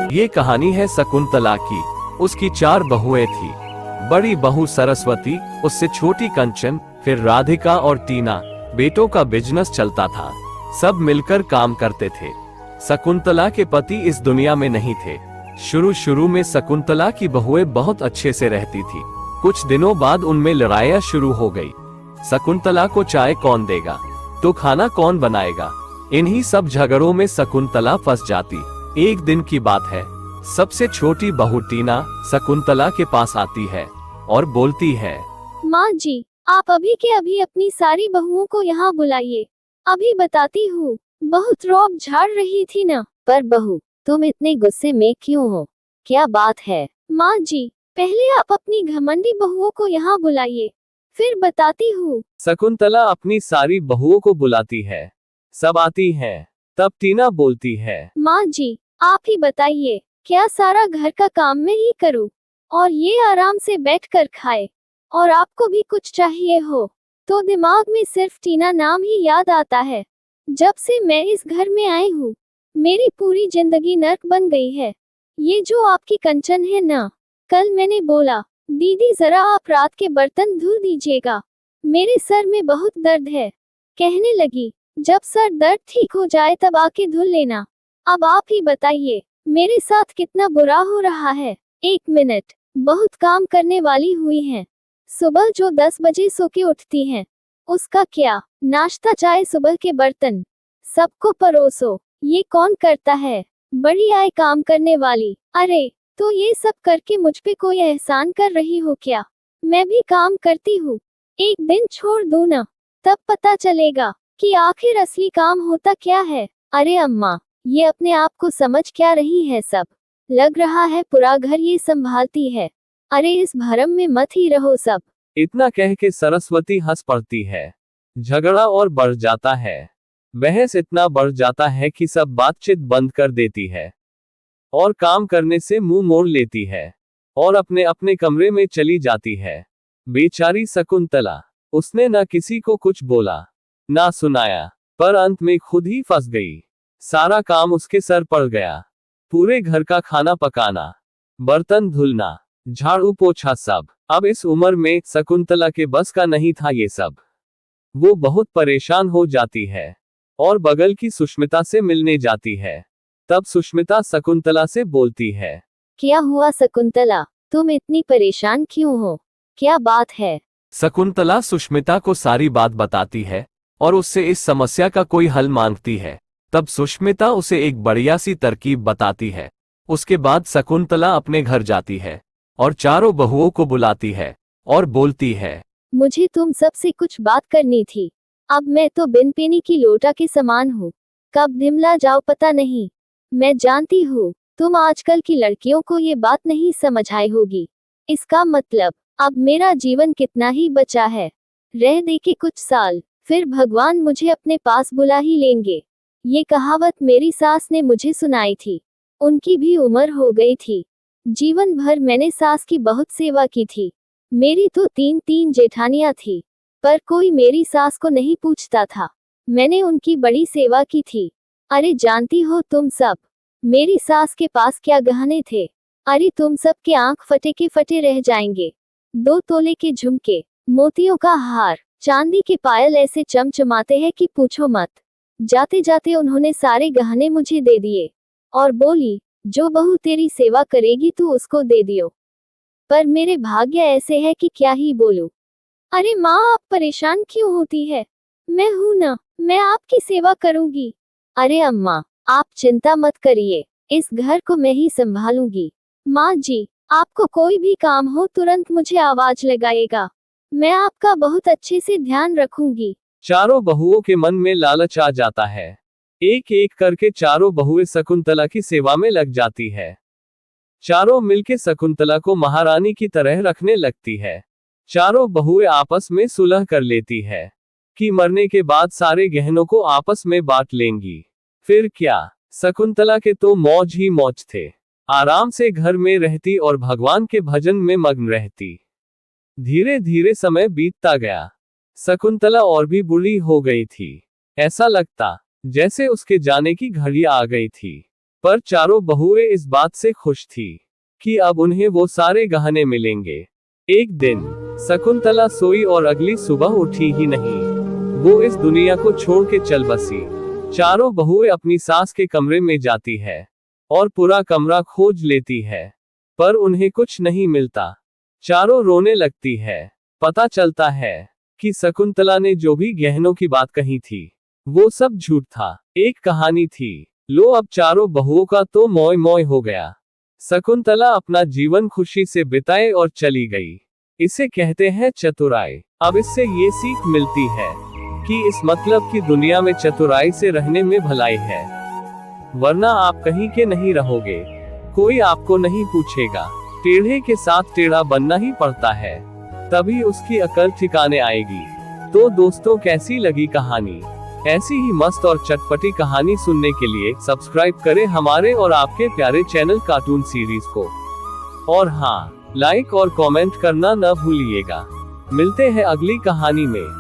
ये कहानी है शकुंतला की। उसकी 4 बहुएं थी। बड़ी बहू सरस्वती, उससे छोटी कंचन, फिर राधिका और टीना। बेटों का बिजनेस चलता था, सब मिलकर काम करते थे। शकुंतला के पति इस दुनिया में नहीं थे। शुरू शुरू में शकुंतला की बहुएं बहुत अच्छे से रहती थी। कुछ दिनों बाद उनमें लड़ाइयां शुरू हो गई। शकुंतला को चाय कौन देगा, तो खाना कौन बनाएगा, इन्हीं सब झगड़ों में शकुंतला फंस जाती। एक दिन की बात है, सबसे छोटी बहू टीना शकुंतला के पास आती है और बोलती है, माँ जी, आप अभी के अभी अपनी सारी बहुओं को यहाँ बुलाइए, अभी बताती हूँ। बहुत रौब झाड़ रही थी ना। पर बहू, तुम इतने गुस्से में क्यों हो, क्या बात है? माँ जी, पहले आप अपनी घमंडी बहुओं को यहाँ बुलाइए, फिर बताती हूँ। शकुंतला अपनी सारी बहुओं को बुलाती है, सब आती हैं। तब टीना बोलती है, माँ जी, आप ही बताइए, क्या सारा घर का काम मैं ही करूँ और ये आराम से बैठकर खाए, और आपको भी कुछ चाहिए हो तो दिमाग में सिर्फ टीना नाम ही याद आता है। जब से मैं इस घर में आई हूँ, मेरी पूरी जिंदगी नर्क बन गई है। ये जो आपकी कंचन है ना, कल मैंने बोला, दीदी जरा आप रात के बर्तन धुल दीजिएगा, मेरे सर में बहुत दर्द है। कहने लगी, जब सर दर्द ठीक हो जाए तब आके धुल लेना। अब आप ही बताइए, मेरे साथ कितना बुरा हो रहा है। 1 मिनट, बहुत काम करने वाली हुई हैं। सुबह जो 10 बजे सो के उठती हैं, उसका क्या, नाश्ता चाय सुबह के बर्तन सबको परोसो, ये कौन करता है? बड़ी आए काम करने वाली। अरे, तो ये सब करके मुझ पे कोई एहसान कर रही हो क्या? मैं भी काम करती हूँ, एक दिन छोड़ दो ना, तब पता चलेगा कि आखिर असली काम होता क्या है। अरे अम्मा, ये अपने आप को समझ क्या रही है? सब लग रहा है पूरा घर ये संभालती है। अरे इस भरम में मत ही रहो सब। इतना कह के सरस्वती हंस पड़ती है। झगड़ा और बढ़ जाता है। बहस इतना बढ़ जाता है कि सब बातचीत बंद कर देती है और काम करने से मुंह मोड़ लेती है और अपने अपने कमरे में चली जाती है। बेचारी शकुंतला, उसने ना किसी को कुछ बोला, ना सुनाया, पर अंत में खुद ही फंस गई। सारा काम उसके सर पड़ गया। पूरे घर का खाना पकाना, बर्तन धुलना, झाड़ू पोछा, सब। अब इस उम्र में शकुंतला के बस का नहीं था ये सब। वो बहुत परेशान हो जाती है और बगल की सुष्मिता से मिलने जाती है। तब सुष्मिता शकुंतला से बोलती है, क्या हुआ शकुंतला, तुम इतनी परेशान क्यों हो, क्या बात है? शकुंतला सुष्मिता को सारी बात बताती है और उससे इस समस्या का कोई हल मांगती है। तब सुष्मिता उसे एक बढ़िया सी तरकीब बताती है। उसके बाद शकुंतला अपने घर जाती है और चारों बहुओं को बुलाती है और बोलती है, मुझे तुम सबसे कुछ बात करनी थी। अब मैं तो बिन पेनी की लोटा के समान हूँ, कब धिमला जाओ पता नहीं। मैं जानती हूँ तुम आजकल की लड़कियों को ये बात नहीं समझ आई होगी। इसका मतलब अब मेरा जीवन कितना ही बचा है, रह दे के कुछ साल, फिर भगवान मुझे अपने पास बुला ही लेंगे। ये कहावत मेरी सास ने मुझे सुनाई थी। उनकी भी उम्र हो गई थी। जीवन भर मैंने सास की बहुत सेवा की थी। मेरी तो 3 जेठानियां थी, पर कोई मेरी सास को नहीं पूछता था। मैंने उनकी बड़ी सेवा की थी। अरे जानती हो तुम सब, मेरी सास के पास क्या गहने थे? अरे तुम सब के आंख फटे के फटे रह जाएंगे। 2 तोले के झुमके, मोतियों का हार, चांदी के पायल ऐसे चमचमाते हैं कि पूछो मत। जाते जाते उन्होंने सारे गहने मुझे दे दिए और बोली, जो बहू तेरी सेवा करेगी तू उसको दे दियो। पर मेरे भाग्य ऐसे है कि क्या ही बोलूं। अरे माँ, आप परेशान क्यों होती है? मैं हूं ना, मैं आपकी सेवा करूंगी। अरे अम्मा, आप चिंता मत करिए, इस घर को मैं ही संभालूंगी। माँ जी, आपको कोई भी काम हो तुरंत मुझे आवाज लगाएगा, मैं आपका बहुत अच्छे से ध्यान रखूंगी। चारों बहुओं के मन में लालच आ जाता है। एक एक करके चारों बहुएं शकुंतला की सेवा में लग जाती है। चारों मिलके शकुंतला को महारानी की तरह रखने लगती है। चारों बहुएं आपस में सुलह कर लेती है कि मरने के बाद सारे गहनों को आपस में बांट लेंगी। फिर क्या, शकुंतला के तो मौज ही मौज थे। आराम से घर में रहती और भगवान के भजन में मग्न रहती। धीरे धीरे समय बीतता गया। शकुंतला और भी बूढ़ी हो गई थी। ऐसा लगता जैसे उसके जाने की घड़ी आ गई थी। पर चारों बहुएं इस बात से खुश थी कि अब उन्हें वो सारे गहने मिलेंगे। एक दिन शकुंतला सोई और अगली सुबह उठी ही नहीं। वो इस दुनिया को छोड़ के चल बसी। चारों बहुएं अपनी सास के कमरे में जाती है और पूरा कमरा खोज लेती है, पर उन्हें कुछ नहीं मिलता। चारों रोने लगती है। पता चलता है कि शकुंतला ने जो भी गहनों की बात कही थी वो सब झूठ था, एक कहानी थी। लो, अब चारों बहुओं का तो मौय मौय हो गया। शकुंतला अपना जीवन खुशी से बिताए और चली गई। इसे कहते हैं चतुराई। अब इससे ये सीख मिलती है कि इस मतलब की दुनिया में चतुराई से रहने में भलाई है, वरना आप कहीं के नहीं रहोगे। कोई आपको नहीं पूछेगा। टेढ़े के साथ टेढ़ा बनना ही पड़ता है, तभी उसकी अकल ठिकाने आएगी। तो दोस्तों, कैसी लगी कहानी? ऐसी ही मस्त और चटपटी कहानी सुनने के लिए सब्सक्राइब करें हमारे और आपके प्यारे चैनल कार्टून सीरीज को। और हाँ, लाइक और कमेंट करना न भूलिएगा। मिलते हैं अगली कहानी में।